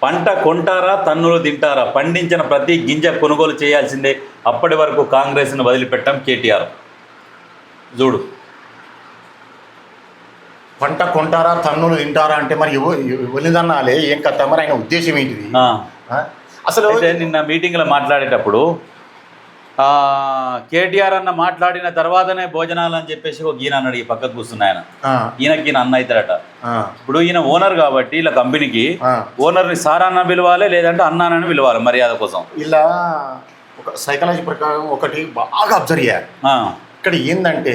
పంట కొంటారా తన్నులు తింటారా, పండించిన ప్రతి గింజ కొనుగోలు చేయాల్సిందే, అప్పటి వరకు కాంగ్రెస్ను వదిలిపెట్టాం కేటీఆర్. చూడు, పంట కొంటారా తన్నులు తింటారా అంటే మరి ఎవరిదన్నాలే ఏం కథ, మరి ఆయన ఉద్దేశం ఏంటిది అసలు? నిన్న మీటింగ్లో మాట్లాడేటప్పుడు కేటీఆర్ అన్న మాట్లాడిన తర్వాతనే భోజనాలు అని చెప్పేసి ఒక ఈయన అన్నాడు, ఈ పక్కకు కూర్చున్న ఆయన, ఈయనకి ఈయన అన్న అవుతాడట. ఇప్పుడు ఈయన ఓనర్ కాబట్టి ఇలా కంపెనీకి ఓనర్ని సార్ అన్న పిలవాలి, లేదంటే అన్నానని పిలవాలి మర్యాద కోసం. ఇలా ఒక సైకాలజీ ప్రకారం ఒకటి బాగా అబ్జర్వ్ చేయాలి. ఇక్కడ ఏంటంటే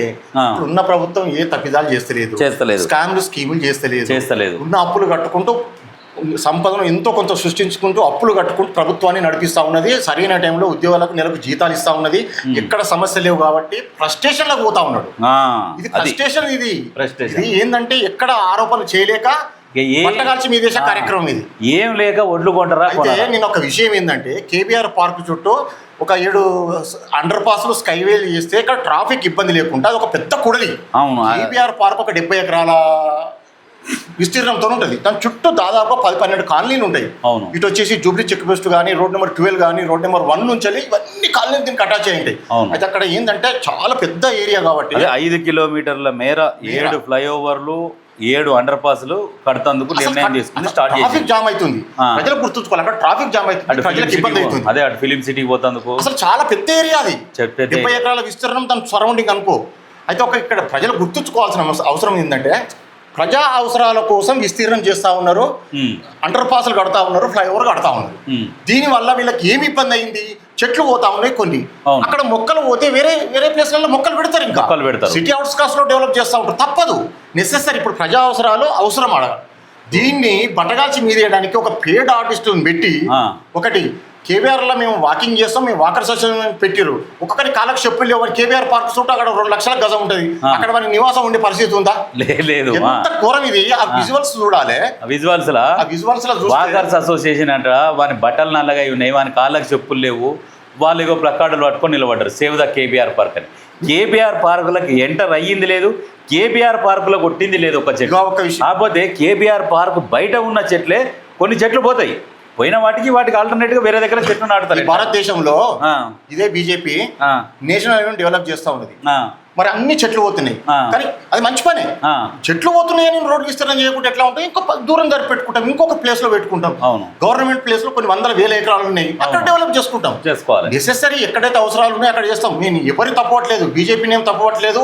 ఉన్న ప్రభుత్వం ఏ తప్పిదాలు చేస్తలేదు, స్కీములు చేస్తలేదు, ఉన్న అప్పులు కట్టుకుంటూ సంపదను ఎంతో కొంత సృష్టించుకుంటూ అప్పులు కట్టుకుంటూ ప్రభుత్వాన్ని నడిపిస్తూ ఉన్నది. సరైన టైంలో ఉద్యోగాలకు నెలకు జీతాలు ఇస్తా ఉన్నది. ఎక్కడ సమస్య లేవు కాబట్టి ఫ్రస్ట్రేషన్లకు పోతా ఉన్నాడు. ఇది ఫ్రస్ట్రేషన్. ఇది ఏంటంటే ఎక్కడ ఆరోపణలు చేయలేక పట్టగాల్చి మీ దేశ కార్యక్రమం ఇది ఏం లేక ఒడ్లు కొంటారా. అయితే నేను ఒక విషయం ఏంటంటే కేబీఆర్ పార్క్ చుట్టూ ఒక 7 అండర్ పాస్లు స్కైవేలు చేస్తే ఇక్కడ ట్రాఫిక్ ఇబ్బంది లేకుండా అది ఒక పెద్ద కూడలి. కేబీఆర్ పార్క్ ఒక 70 ఎకరాల విస్తీర్ణంతో ఉంటుంది. దాని చుట్టూ దాదాపు 10-12 కాలనీలు ఉంటాయి. ఇటు వచ్చేసి జూబ్లీ చెక్ పోస్ట్ కానీ, రోడ్ నెంబర్ 12 కానీ, రోడ్ నెంబర్ 1 నుంచి ఇవన్నీ కాలనీలు దీనికి అటాచ్ అయ్యి ఉంటాయి. అయితే అక్కడ ఏంటంటే చాలా పెద్ద ఏరియా కాబట్టి 5 కిలోమీటర్ల మేర 7 ఫ్లైఓవర్లు 7 అండర్ పాస్లు కడతందుకు నిర్ణయం తీసుకుని స్టార్ట్ చేసి ట్రాఫిక్ జామ్ అవుతుంది. ప్రజలు గుర్తుంచుకోవాలి, అక్కడ ట్రాఫిక్ జామ్ అవుతుంది, ప్రజలకు ఇబ్బంది అవుతుంది. అదే అటు ఫిలిం సిటీకి పోతందుకు అసలు చాలా పెద్ద ఏరియా అది, 70 ఎకరాల విస్తీర్ణం, దాని సరౌండింగ్ అనుకో. అయితే ఇక్కడ ప్రజలు గుర్తుంచుకోవాల్సిన అవసరం ఏంటంటే ప్రజా అవసరాల కోసం విస్తీర్ణం చేస్తూ ఉన్నారు, అండర్ పాస్లు కడతా ఉన్నారు, ఫ్లైఓవర్ కడతా ఉన్నారు. దీనివల్ల వీళ్ళకి ఏమి ఇబ్బంది అయింది? చెట్లు పోతా ఉన్నాయి కొన్ని, అక్కడ మొక్కలు పోతే వేరే వేరే ప్లేస్లలో మొక్కలు పెడతారు. ఇంకా సిటీ అవుట్స్కర్ట్స్ లో డెవలప్ చేస్తూ ఉంటారు. తప్పదు, నెసెసరీ. ఇప్పుడు ప్రజా అవసరాలు అవసరం అడగాలి. దీన్ని బట్టగాల్చి మీదేయడానికి ఒక పేడ్ ఆర్టిస్టులను పెట్టి ఒకటి కేబీఆర్లో మేము వాకింగ్ చేస్తాం, మేము వాకర్ సెషన్ పెట్టిరు. ఒక్కొక్కరి కాళ్ళకు చెప్పులు లేవు. కేబీఆర్ పార్క్ చుట్టూ అక్కడ 2 లక్షల గజం ఉంటుంది. అక్కడ మనకి నివాసం ఉండే పరిస్థితి ఉందా? లేదు. ఎంత ఘోరం ఇది. ఆ విజువల్స్ చూడాలి. విజువల్స్ వాకర్స్ అసోసియేషన్ అంట, వాని బట్టలు నల్లగా ఉన్నాయి, వాని కాళ్ళకు చెప్పులు లేవు, వాళ్ళు ఏవో ప్లకార్డులు పట్టుకొని నిలబడ్డారు, సేవ్ ద కేబీఆర్ పార్క్ అని. కేబీఆర్ పార్కులకు ఎంటర్ అయ్యింది లేదు, కేబీఆర్ పార్కులో కొట్టింది లేదు ఒక చెట్టు. కాకపోతే కేబీఆర్ పార్క్ బయట ఉన్న చెట్లే కొన్ని చెట్లు పోతాయి, పోయిన వాటికి ఆల్టర్నేట్ గా వేరే దగ్గర చెట్లు నాటుతారు. భారతదేశంలో ఇదే బీజేపీ నేషనల్ హైవే డెవలప్ చేస్తా ఉన్నది. మరి అన్ని చెట్లు పోతున్నాయి, కానీ అది మంచి పనే. చెట్లు పోతున్నాయి, నేను రోడ్డు విస్తరణ చేయకుండా ఎట్లా ఉంటాయి? ఇంకొక దూరం జరిపి పెట్టుకుంటాం, ఇంకొక ప్లేస్ లో పెట్టుకుంటాం. గవర్నమెంట్ ప్లేస్ లో కొన్ని 100,000 ఎకరాలు ఉన్నాయి, అక్కడ డెవలప్ చేసుకుంటాం. నెసెసరీ ఎక్కడైతే అవసరాలు ఉన్నాయో అక్కడ చేస్తాం. నేను ఎవరిని తప్పవట్లేదు, బీజేపీని ఏం తప్పవట్లేదు,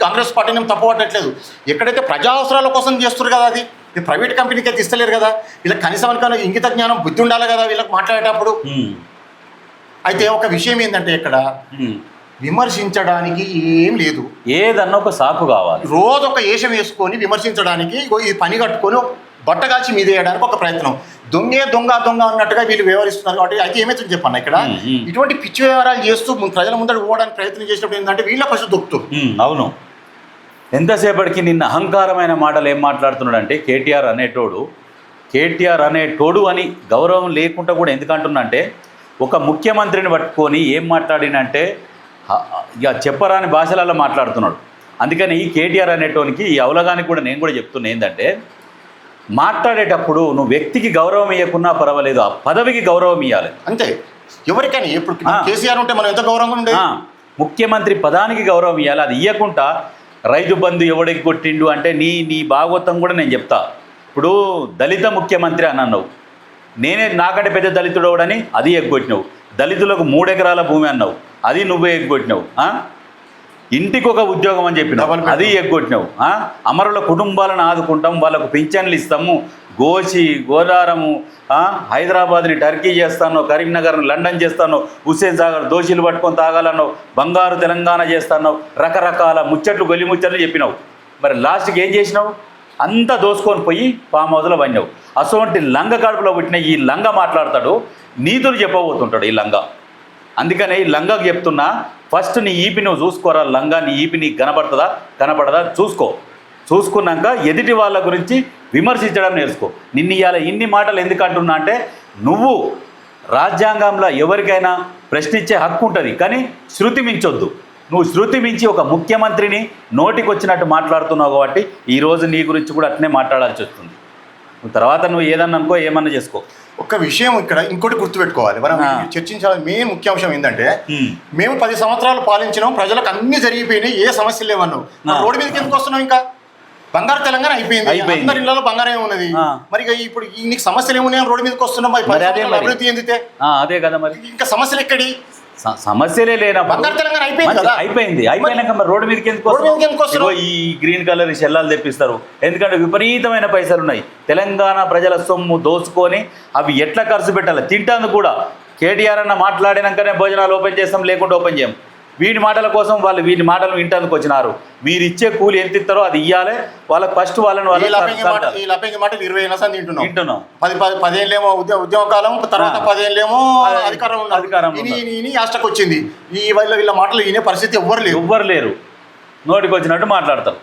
కాంగ్రెస్ పార్టీని ఏం తప్పవట్లేదు. ఎక్కడైతే ప్రజా అవసరాల కోసం చేస్తారు కదా, అది ప్రైవేట్ కంపెనీకి అయితే ఇస్తలేరు కదా. వీళ్ళకి కనీసం అనుకున్న ఇంగిత జ్ఞానం, బుద్ధి ఉండాలి కదా వీళ్ళకి మాట్లాడేటప్పుడు. అయితే ఒక విషయం ఏంటంటే ఇక్కడ విమర్శించడానికి ఏం లేదు, ఏదన్నా ఒక సాకు కావాలి. రోజు ఒక ఏషం వేసుకొని విమర్శించడానికి, ఈ పని కట్టుకొని బట్టగాల్చి మీదేయడానికి ఒక ప్రయత్నం. దొంగ అన్నట్టుగా వీళ్ళు వ్యవహరిస్తున్నారు. కాబట్టి అయితే ఏమైతుంది చెప్పన్న, ఇక్కడ ఇటువంటి పిచ్చి వ్యవహారాలు చేస్తూ ప్రజల ముందర పోవడానికి ప్రయత్నం చేసినప్పుడు ఏంటంటే వీళ్ళ ఫస్ట్ దొరుకుతుంది. అవును, ఎంతసేపటికి నిన్న అహంకారమైన మాటలు ఏం మాట్లాడుతున్నాడు అంటే కేటీఆర్ అనేటోడు అని గౌరవం లేకుండా కూడా ఎందుకంటున్నా అంటే, ఒక ముఖ్యమంత్రిని పట్టుకొని ఏం మాట్లాడినంటే ఇక చెప్పరాని భాషలలో మాట్లాడుతున్నాడు. అందుకని ఈ కేటీఆర్ అనేటోనికి, ఈ అవలగానికి కూడా నేను కూడా చెప్తున్నా ఏంటంటే, మాట్లాడేటప్పుడు నువ్వు వ్యక్తికి గౌరవం ఇవ్వకున్నా పర్వాలేదు, ఆ పదవికి గౌరవం ఇవ్వాలి. అంతే, ఎవరికైనా. ఇప్పుడు కేసీఆర్ ఉంటే మనం ఎంత గౌరవం ఉండే, ముఖ్యమంత్రి పదానికి గౌరవం ఇవ్వాలి. అది ఇవ్వకుండా రైతు బంధు ఎవడికి కొట్టిండు అంటే నీ భాగవతం కూడా నేను చెప్తా. ఇప్పుడు దళిత ముఖ్యమంత్రి అని అన్నావు, నేనే నాకంటే పెద్ద దళితుడు ఎవడని అది ఎగ్గొట్టినావు. దళితులకు 3 ఎకరాల భూమి అన్నావు, అది నువ్వే ఎగ్గొట్టినావు. ఇంటికి ఒక ఉద్యోగం అని చెప్పినావు, అది ఎగ్గొట్టినావు. అమరుల కుటుంబాలను ఆదుకుంటాం, వాళ్ళకు పింఛన్లు ఇస్తాము, గోదారము హైదరాబాద్ని టర్కీ చేస్తాను, కరీంనగర్ని లండన్ చేస్తాను, హుస్సేన్ సాగర్ దోషులు పట్టుకొని తాగాలన్నావు, బంగారు తెలంగాణ చేస్తాను, రకరకాల ముచ్చట్లు గొల్లి ముచ్చట్లు చెప్పినావు. మరి లాస్ట్కి ఏం చేసినావు? అంతా దోసుకొని పోయి ఫామ్ హౌస్లో పడినావు. అసోంటి లంగ కడుపులో పుట్టిన ఈ లంగ మాట్లాడతాడు, నీతులు చెప్పబోతుంటాడు ఈ లంగ. అందుకనే ఈ లంగకు చెప్తున్నా, ఫస్ట్ నీ ఈపి నువ్వు చూసుకోరా. లంగా నీ ఈపి నీకు కనపడదా చూసుకున్నాక ఎదుటి వాళ్ళ గురించి విమర్శించడం నేర్చుకో. నిన్ను ఇవాళ ఇన్ని మాటలు ఎందుకు అంటున్నా అంటే, నువ్వు రాజ్యాంగంలో ఎవరికైనా ప్రశ్నించే హక్కు ఉంటుంది, కానీ శృతి మించొద్దు. నువ్వు శృతి మించి ఒక ముఖ్యమంత్రిని నోటికి వచ్చినట్టు మాట్లాడుతున్నావు కాబట్టి ఈరోజు నీ గురించి కూడా అట్నే మాట్లాడాల్సి వస్తుంది. తర్వాత నువ్వు ఏదన్నా అనుకో, ఏమన్నా చేసుకో. ఒక విషయం ఇక్కడ ఇంకోటి గుర్తుపెట్టుకోవాలి మనం చర్చించాలి. మెయిన్ ముఖ్య అంశం ఏంటంటే మేము 10 సంవత్సరాలు పాలించినాం, ప్రజలకు అన్ని జరిగిపోయినాయి, ఏ సమస్యలు లేవన్నావు. రోడ్డు మీదకి ఎందుకు వస్తున్నాం? ఇంకా బంగారు తెలంగాణ అయిపోయింది, అందరి ఇళ్లలో బంగారం ఉన్నది. మరి ఇప్పుడు నీకు సమస్యలు ఏమున్నాయి? రోడ్డు మీదకి వస్తున్నాం, అభివృద్ధి చెందితే అదే కదా మరి. ఇంకా సమస్యలు ఎక్కడి? సమస్యలే లేనా? బంగారు తెలంగాణ అయిపోయింది కదా. అయిపోయినాక మరి రోడ్డు మీదకి ఎందుకు ఈ గ్రీన్ కలర్ షెల్లాలు తెప్పిస్తారు? ఎందుకంటే విపరీతమైన పైసలు ఉన్నాయి. తెలంగాణ ప్రజల సొమ్ము దోచుకొని అవి ఎట్లా ఖర్చు పెట్టాలి? తింటాను కూడా. కేటీఆర్ అన్న మాట్లాడినాకనే భోజనాలు ఓపెన్ చేస్తాం, లేకుంటే ఓపెన్ చేయం. వీడి మాటల కోసం వాళ్ళు వీడి మాటలు వింటానికి వచ్చినారు. మీరు ఇచ్చే కూలి ఎంత ఇస్తారో అది ఇవ్వాలి వాళ్ళకి. ఫస్ట్ వాళ్ళని మాటలు 20 ఏళ్ళ సంది వింటున్నాం. 10 ఏళ్ళేమో ఉద్యమ కాలం, తర్వాత 10 ఏళ్ళేమో అధికారం ఆస్టకు వచ్చింది. వీళ్ళ మాటలు వినే పరిస్థితి ఎవ్వరు లేరు. నోటికి వచ్చినట్టు మాట్లాడతారు.